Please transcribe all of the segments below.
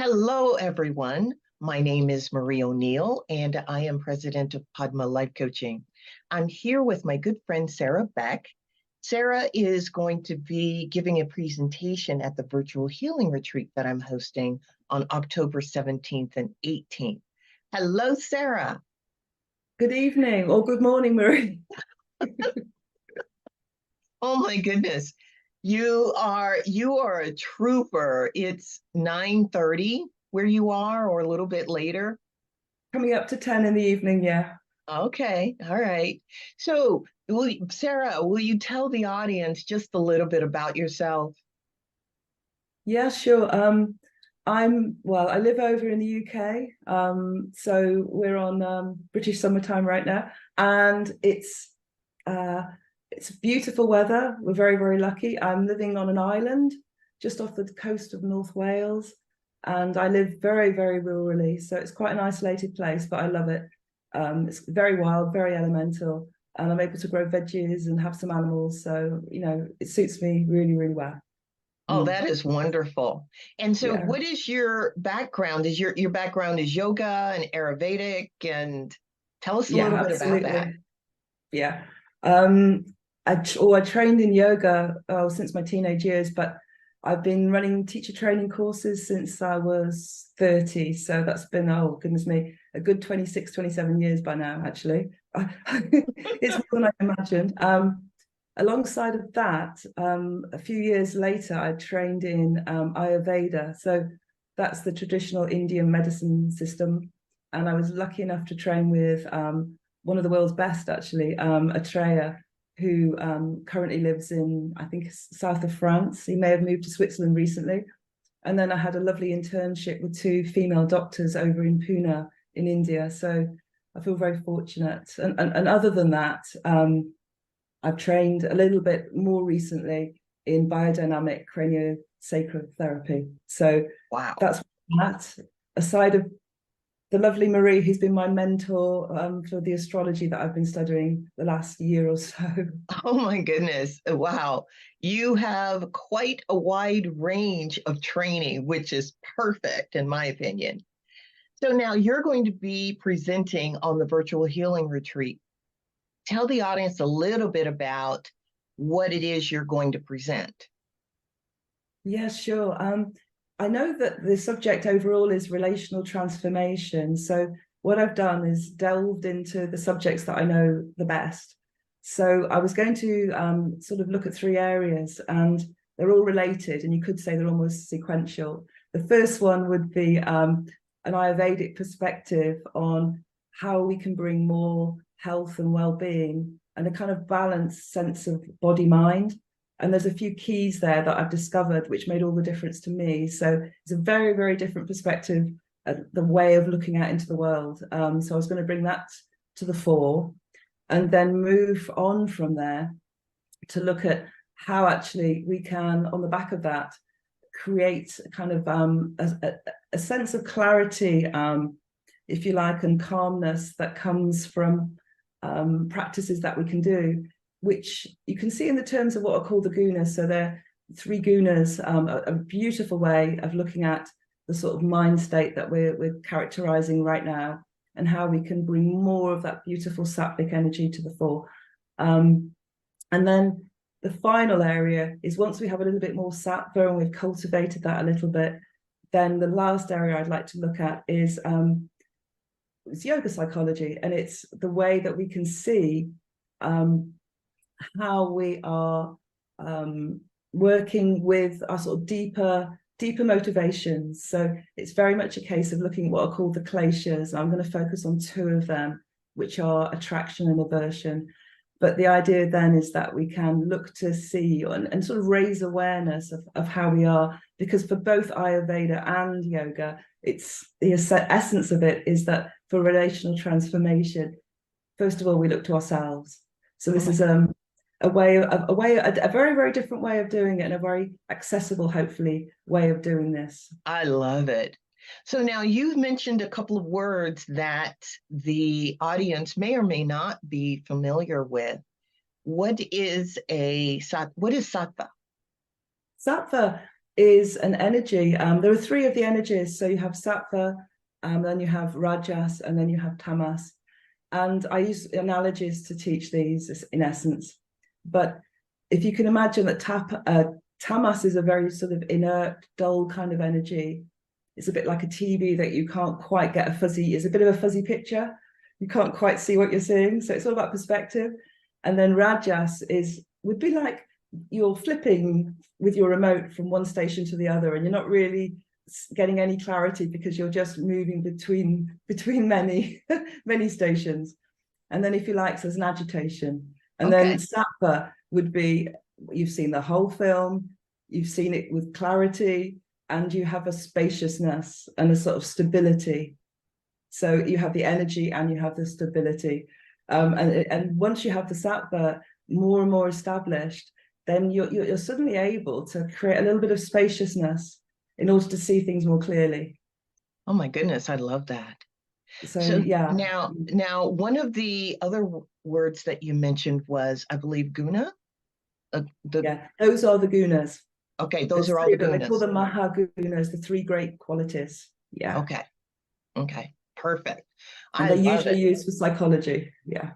Hello, everyone. My name is Marie O'Neill, and I am president of Padma Life Coaching. I'm here with my good friend, Sarah Beck. Sarah is going to be giving a presentation at the virtual healing retreat that I'm hosting on October 17th and 18th. Hello, Sarah. Good evening or good morning, Marie. Oh my goodness. You are a trooper. It's 9:30 where you are, or a little bit later. Coming up to 10 in the evening, yeah. Okay, all right. So, Sarah, will you tell the audience just a little bit about yourself? Yeah, sure. I live over in the UK. So we're on British summertime right now, and uh it's beautiful weather. We're very, very lucky. I'm living on an island just off the coast of North Wales, and I live very, very rurally. So it's quite an isolated place, but I love it. It's very wild, very elemental, and I'm able to grow veggies and have some animals. So, it suits me really, really well. Oh, that is wonderful. And so Yeah. what is your background? Is your background is yoga and Ayurvedic, and tell us a Yeah, little bit about that. absolutely. Yeah. Um, I trained in yoga since my teenage years, but I've been running teacher training courses since I was 30. So that's been, oh goodness me, a good 26, 27 years by now, actually. It's more than I imagined. Alongside of that, a few years later, I trained in Ayurveda. So that's the traditional Indian medicine system. And I was lucky enough to train with one of the world's best, actually, Atreya, who currently lives in, I think, south of France. He may have moved to Switzerland recently. And then I had a lovely internship with two female doctors over in Pune in India. So I feel very fortunate. And other than that, I've trained a little bit more recently in biodynamic craniosacral therapy. So Wow. that's that. Aside of the lovely Marie, who's been my mentor for the astrology that I've been studying the last year or so. Oh my goodness. Wow. You have quite a wide range of training, which is perfect in my opinion. So now you're going to be presenting on the virtual healing retreat. Tell the audience a little bit about what it is you're going to present. Yeah, sure. I know that the subject overall is relational transformation. So what I've done is delved into the subjects that I know the best. So I was going to sort of look at three areas, and they're all related, and you could say they're almost sequential. The first one would be an Ayurvedic perspective on how we can bring more health and well-being and a kind of balanced sense of body-mind. And there's a few keys there that I've discovered which made all the difference to me. So it's a very, very different perspective, the way of looking out into the world. So I was going to bring that to the fore and then move on from there to look at how actually we can, on the back of that, create a kind of a sense of clarity, if you like, and calmness that comes from practices that we can do, which you can see in the terms of what are called the gunas. So they're three gunas, a beautiful way of looking at the sort of mind state that we're characterizing right now, and how we can bring more of that beautiful sattvic energy to the fore. And then the final area is, once we have a little bit more sattva and we've cultivated that a little bit, then the last area I'd like to look at is it's yoga psychology, and it's the way that we can see how we are working with our sort of deeper motivations. So it's very much a case of looking at what are called the kleshas. I'm going to focus on two of them, which are attraction and aversion. But the idea then is that we can look to see and sort of raise awareness of how we are, because for both Ayurveda and yoga, it's the essence of it is that for relational transformation, first of all, we look to ourselves. So this is a very, very different way of doing it, and a very accessible, hopefully, way of doing this. I love it. So now you've mentioned a couple of words that the audience may or may not be familiar with. What is sattva? Sattva is an energy. There are three of the energies. So you have Sattva, then you have Rajas, and then you have Tamas. And I use analogies to teach these in essence. But if you can imagine that Tamas is a very sort of inert, dull kind of energy. It's a bit like a TV that you can't quite get it's a bit of a fuzzy picture. You can't quite see what you're seeing. So it's all about perspective. And then Rajas would be like you're flipping with your remote from one station to the other, and you're not really getting any clarity because you're just moving between many many stations. And then if you like, there's an agitation. And then Sattva would be, you've seen the whole film, you've seen it with clarity, and you have a spaciousness and a sort of stability. So you have the energy and you have the stability. And once you have the Sattva more and more established, then you're suddenly able to create a little bit of spaciousness in order to see things more clearly. Oh my goodness, I love that. So yeah. Now, one of the other words that you mentioned was, I believe, guna. Yeah, those are the gunas. Okay, those are all the gunas. They call them mahagunas, the three great qualities. Yeah. Okay, perfect. And they're usually used for psychology. Yeah.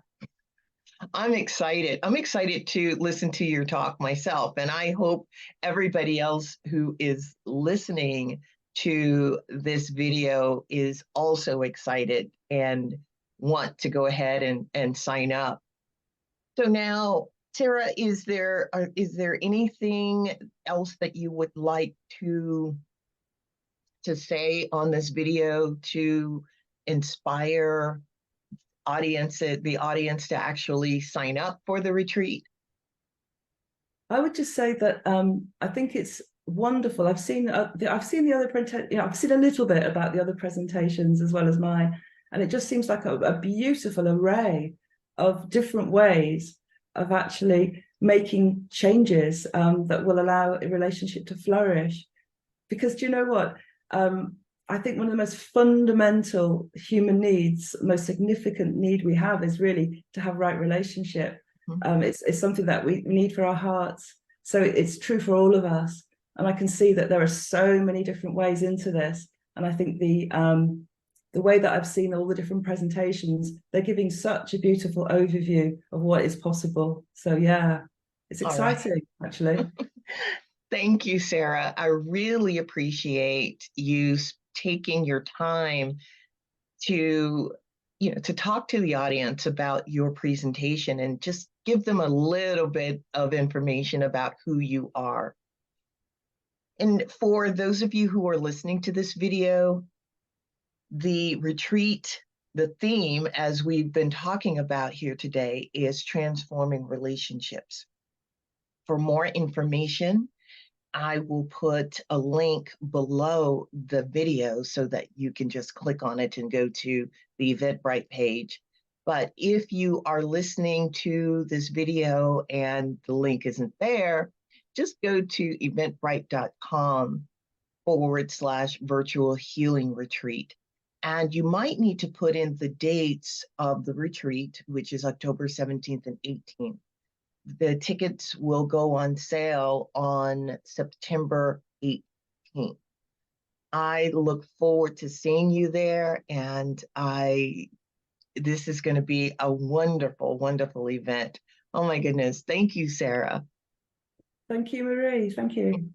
I'm excited. I'm excited to listen to your talk myself, and I hope everybody else who is listening to this video is also excited and want to go ahead and sign up. So now, Sarah, is there anything else that you would like to say on this video to inspire the audience to actually sign up for the retreat? I would just say that I think it's wonderful. I've seen the other I've seen a little bit about the other presentations as well as mine, and it just seems like a beautiful array of different ways of actually making changes that will allow a relationship to flourish. Because do you know what? I think one of the most fundamental human needs, most significant need we have is really to have right relationship. It's something that we need for our hearts. So it's true for all of us. And I can see that there are so many different ways into this. And I think the way that I've seen all the different presentations, they're giving such a beautiful overview of what is possible. So yeah, it's exciting, actually. Thank you, Sarah. I really appreciate you taking your time to talk to the audience about your presentation and just give them a little bit of information about who you are. And for those of you who are listening to this video, the retreat, the theme, as we've been talking about here today, is transforming relationships. For more information, I will put a link below the video so that you can just click on it and go to the Eventbrite page. But if you are listening to this video and the link isn't there, just go to eventbrite.com/virtual healing retreat. And you might need to put in the dates of the retreat, which is October 17th and 18th. The tickets will go on sale on September 18th. I look forward to seeing you there, and this is going to be a wonderful, wonderful event. Oh my goodness. Thank you, Sarah. Thank you, Marie. Thank you.